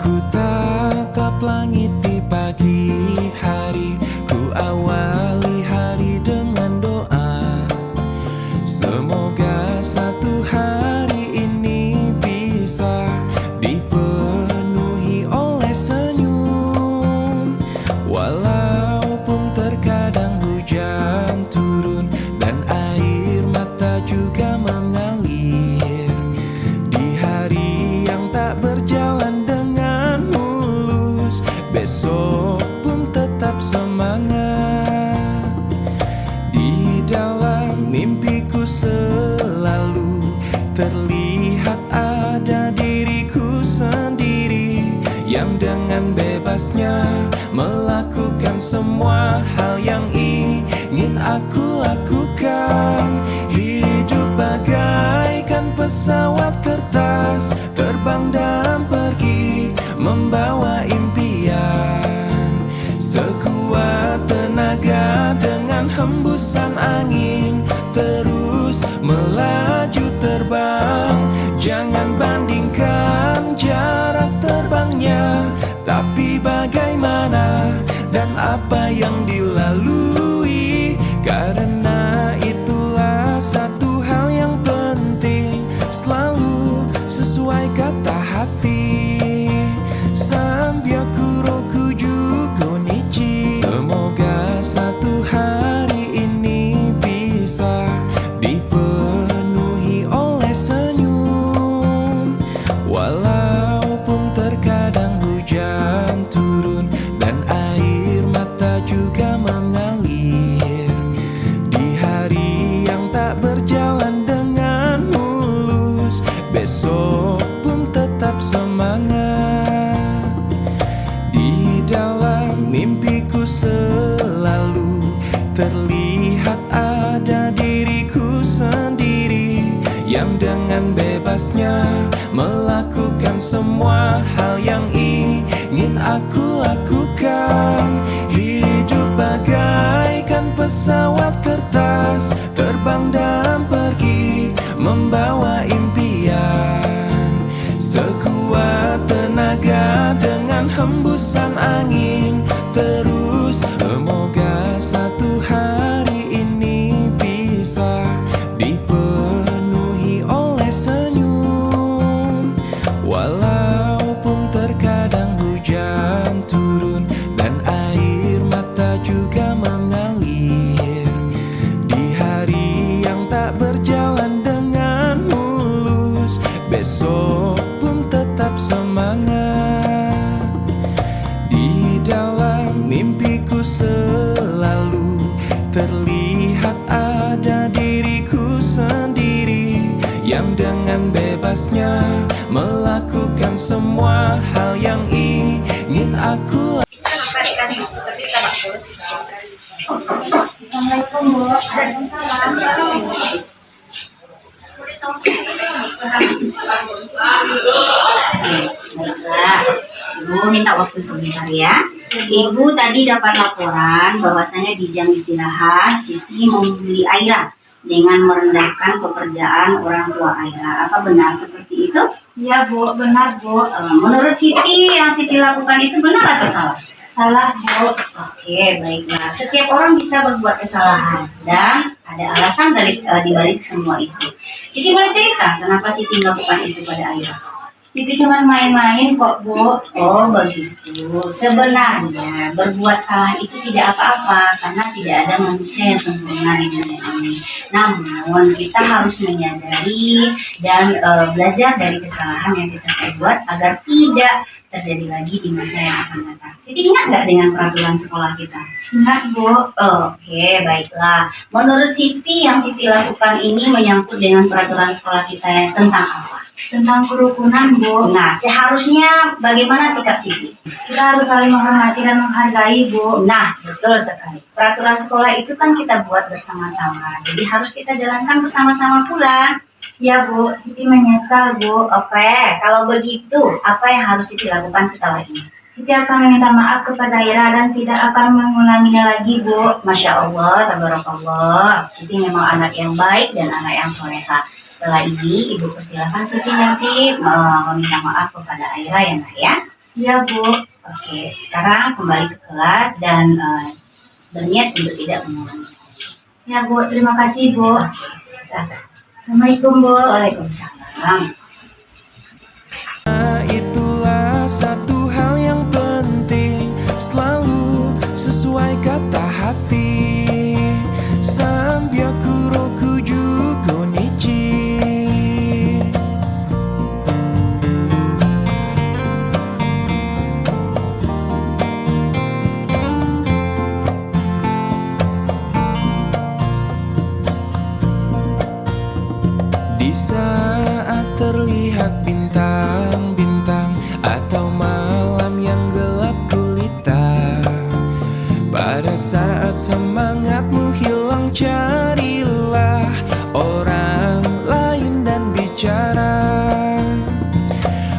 Ku tatap langit di pagi hari, ku awali hari dengan doa. Semoga satu hari ini bisa dipenuhi oleh senyum. Walaupun terkadang hujan turun dan air mata juga mengalir, di hari yang tak berjalan dengan mulus, besok pun tetap semangat. Di dalam mimpiku selalu terlihat ada diriku sendiri yang dengan bebasnya melakukan semua hal yang ingin aku lakukan. Hidup bagaikan pesawat kertas, terbang dan pergi membawa impian. Sekuat tenaga dengan hembusan angin, terus melaju terbang. Jangan bandingkan jarak terbangnya, tapi bagaimana dan apa yang dilalui. Karena itulah satu hal yang penting, selalu sesuai kata hati. Sanbyaku Rokuju Konichi. Semoga satu hari ini bisa dipenuhi oleh senyum. Walaupun terkadang hujan turun dan air mata juga mengalir, di hari yang tak berjalan dengan mulus, besok pun tetap semangat. Di dalam mimpiku selalu terlihat ada diriku sendiri yang dengan bebasnya melakukan semua hal yang ingin aku lakukan. Hidup bagaikan pesawat kertas, terbang dan pergi membawa impian. Sekuat tenaga dengan hembusan angin, terus semoga satu hari ini bisa dipenuhi oleh senyum. Walaupun terkadang hujan turun dan air mata juga mengalir, di hari yang tak berjalan dengan mulus, besok pun tetap semangat. Di dalam mimpiku selalu terlihat ada diriku sendiri yang dengan bebasnya melakukan semua hal yang ingin aku lakukan. Assalamualaikum Bu. Waalaikumsalam. Baiklah, Ibu minta waktu sebentar ya. Ibu tadi dapat laporan bahwasanya di jam istirahat Siti membuli Aira dengan merendahkan pekerjaan orang tua Aira. Apa benar seperti itu? Iya Bu, benar Bu. Menurut Siti yang Siti lakukan itu benar atau salah? Salah Bu. Oke, baiklah. Setiap orang bisa berbuat kesalahan dan ada alasan di balik semua itu. Siti boleh cerita kenapa Siti melakukan itu pada Aira? Siti cuma main-main kok Bu. Oh begitu. Sebenarnya berbuat salah itu tidak apa-apa karena tidak ada manusia yang sempurna di dunia ini. Namun kita harus menyadari dan belajar dari kesalahan yang kita perbuat agar tidak terjadi lagi di masa yang akan datang. Siti ingat nggak dengan peraturan sekolah kita? Ingat Bu. Oke, baiklah. Menurut Siti yang Siti lakukan ini menyangkut dengan peraturan sekolah kita yang tentang apa? Tentang kerukunan, Bu. Nah, seharusnya bagaimana sikap Siti? Kita harus saling menghormati dan menghargai, Bu. Nah, betul sekali. Peraturan sekolah itu kan kita buat bersama-sama. Jadi harus kita jalankan bersama-sama pula. Ya, Bu. Siti menyesal, Bu. Oke, kalau begitu, apa yang harus Siti lakukan setelah ini? Siti akan meminta maaf kepada Ira dan tidak akan mengulanginya lagi, Bu. Masya Allah, tabarakallah. Siti memang anak yang baik dan anak yang soleha. Setelah ini, Ibu persilahkan Siti nanti meminta maaf kepada Aira ya, Nak ya. Ya, Bu. Oke, sekarang kembali ke kelas dan berniat untuk tidak mengulangi. Ya, Bu. Terima kasih, Bu. Oke, silakan. Assalamualaikum, Bu. Waalaikumsalam. Itulah satu hal yang penting, selalu sesuai kata hati. Sanbyaku rokuju konichi. Di saat terlihat bintang-bintang atau malam yang gelap gulita, pada saat semangatmu hilang, carilah orang lain dan bicara.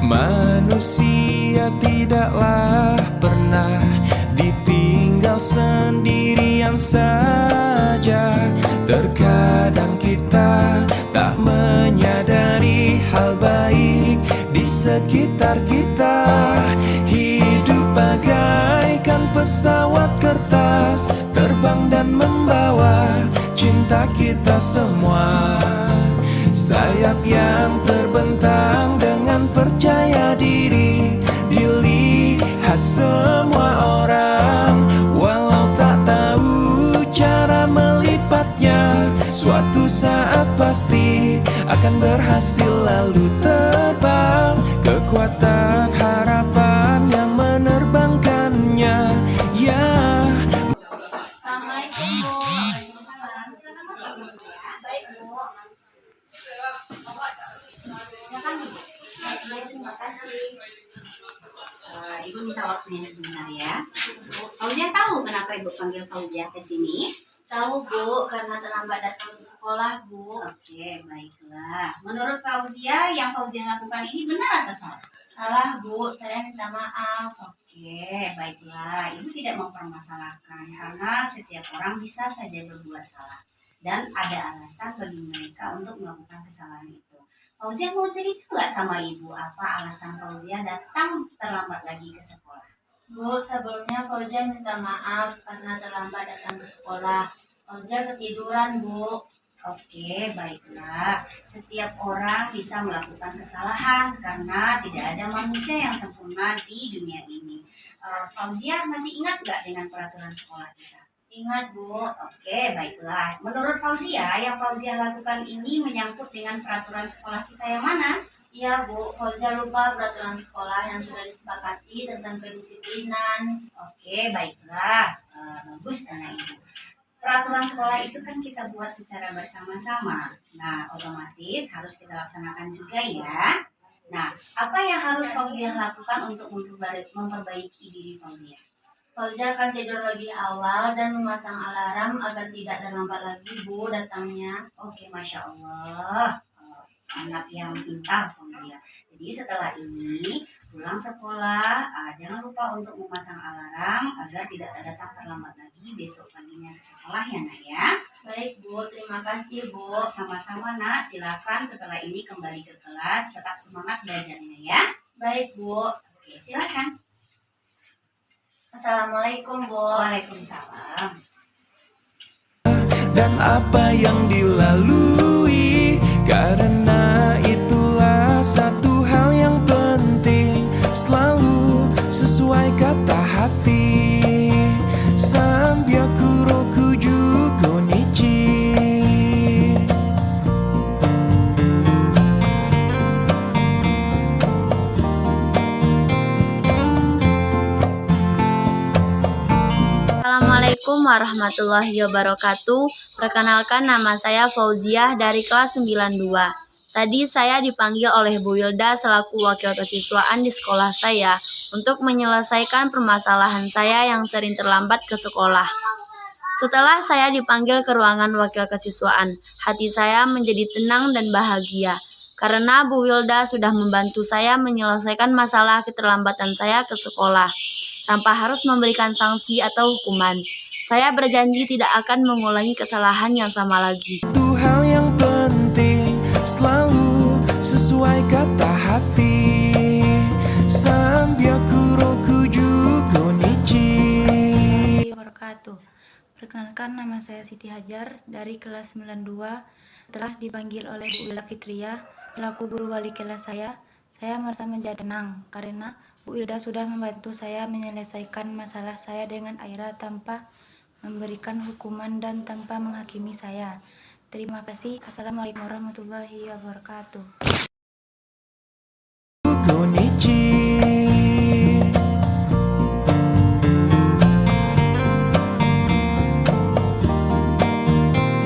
Manusia tidaklah pernah ditinggal sendirian saja. Terkadang kita tak menyadari hal baik di sekitar kita. Hidup bagaikan pesawat kertas, terbang dan membawa cinta kita semua. Sayap yang terbentang dengan percaya diri, dilihat semua orang. Walau tak tahu cara melipatnya, suatu saat pasti akan berhasil lalu terbang. Kekuatan harapan yang menerbangkannya, ya. Assalamualaikum, Bu. Baik, Bu. Silakan, Ibu. Terima kasih. Ibu minta waktunya sebentar ya. Fauzia tahu kenapa Ibu panggil Fauzia ke sini? Tahu, Bu, karena terlambat datang ke sekolah, Bu. Oke, baiklah. Menurut Fauzia, yang Fauzia lakukan ini benar atau salah? Salah, Bu. Saya minta maaf. Oke, baiklah. Ibu tidak mempermasalahkan karena setiap orang bisa saja berbuat salah. Dan ada alasan bagi mereka untuk melakukan kesalahan itu. Fauzia mau cerita nggak sama Ibu apa alasan Fauzia datang terlambat lagi ke sekolah? Bu, sebelumnya Fauzia minta maaf karena terlambat datang ke sekolah. Fauzia ketiduran, Bu. Oke, baiklah. Setiap orang bisa melakukan kesalahan karena tidak ada manusia yang sempurna di dunia ini. Fauzia masih ingat nggak dengan peraturan sekolah kita? Ingat, Bu. Oke, baiklah. Menurut Fauzia, yang Fauzia lakukan ini menyangkut dengan peraturan sekolah kita yang mana? Iya, Bu. Fauzia lupa peraturan sekolah yang sudah disepakati tentang kedisiplinan. Oke, baiklah. Bagus, anak Ibu. Peraturan sekolah itu kan kita buat secara bersama-sama. Nah, otomatis harus kita laksanakan juga ya. Nah, apa yang harus Fauzia lakukan untuk memperbaiki diri Fauzia? Fauzia akan tidur lebih awal dan memasang alarm agar tidak terlambat lagi, Bu, datangnya. Oke, Masya Allah. Anak yang pintar Fauzia. Jadi setelah ini pulang sekolah, jangan lupa untuk memasang alarm agar tidak datang terlambat lagi besok paginya ke sekolah ya, Nak ya. Baik, Bu. Terima kasih, Bu. Sama-sama, Nak. Silakan setelah ini kembali ke kelas, tetap semangat belajarnya ya. Baik, Bu. Oke, silakan. Assalamualaikum, Bu. Waalaikumsalam. Dan apa yang dilalui, karena itulah satu hal yang penting, selalu sesuai kata hati. Sanbyaku rokuju konichi. Assalamualaikum warahmatullahi wabarakatuh. Perkenalkan, nama saya Fauziah dari kelas 92. Tadi saya dipanggil oleh Bu Wilda selaku wakil kesiswaan di sekolah saya untuk menyelesaikan permasalahan saya yang sering terlambat ke sekolah. Setelah saya dipanggil ke ruangan wakil kesiswaan, hati saya menjadi tenang dan bahagia karena Bu Wilda sudah membantu saya menyelesaikan masalah keterlambatan saya ke sekolah tanpa harus memberikan sanksi atau hukuman. Saya berjanji tidak akan mengulangi kesalahan yang sama lagi. Itu hal yang penting, selalu sesuai kata hati. Sanbyaku kuju konichi. Wabarakatuh. Perkenalkan, nama saya Siti Hajar dari kelas 92. Setelah dipanggil oleh Bu Wilda Fitria selaku guru wali kelas saya merasa menjadi tenang karena Bu Wilda sudah membantu saya menyelesaikan masalah saya dengan aira tanpa memberikan hukuman dan tanpa menghakimi saya. Terima kasih. Assalamualaikum warahmatullahi wabarakatuh.